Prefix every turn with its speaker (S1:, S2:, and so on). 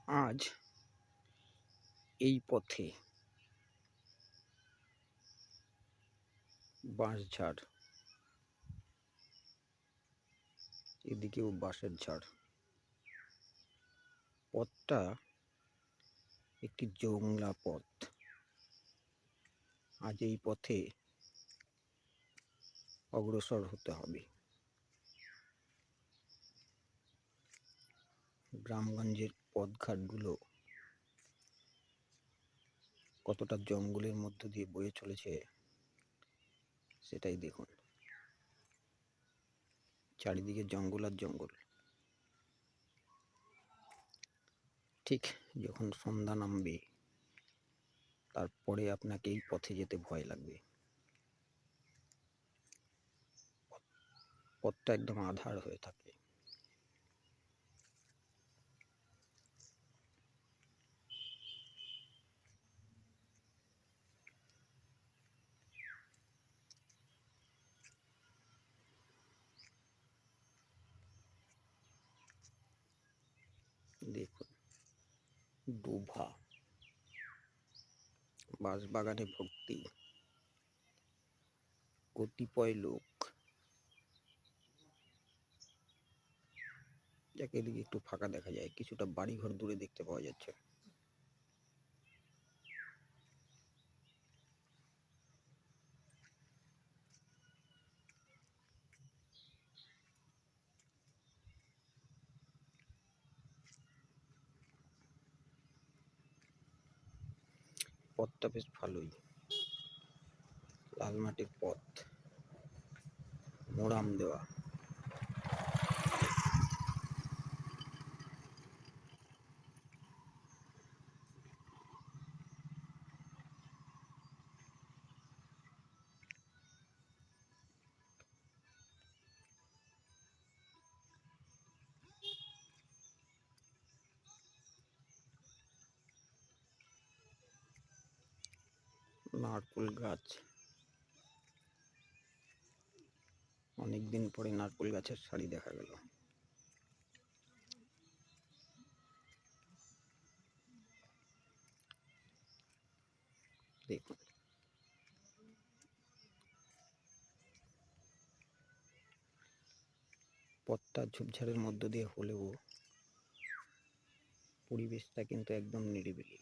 S1: আজ এই পথে বাঁশঝাড়, এদিকেও বাঁশের ঝাড়। পথটা একটি জংলা পথ। আজ এই পথে অগ্রসর হতে হবে। গ্রামগঞ্জের পথঘাটগুলো কতটা জঙ্গলের মধ্য দিয়ে বয়ে চলেছে সেটাই দেখুন। চারিদিকে জঙ্গল আর জঙ্গল। ঠিক যখন সন্ধ্যা নামবে তারপরে আপনাকে এই পথে যেতে ভয় লাগবে। পথটা একদম আঁধার হয়ে থাকে। দেখুন, ডোভা, বাঁশবাগানে ভর্তি, কতিপয় লোক, যাকে এদিকে একটু ফাঁকা দেখা যায়, কিছুটা বাড়িঘর দূরে দেখতে পাওয়া যাচ্ছে। পথটা বেশ ভালোই, লাল মাটির পথ, মোরাম দেওয়া। নারকেল গাছ, অনেকদিন পরে নারকেল গাছের সারি দেখা গেল। দেখুন, পথটা ঝোপঝাড়ের মধ্য দিয়ে হলেও পরিবেশটা কিন্তু একদম নিরিবিলি।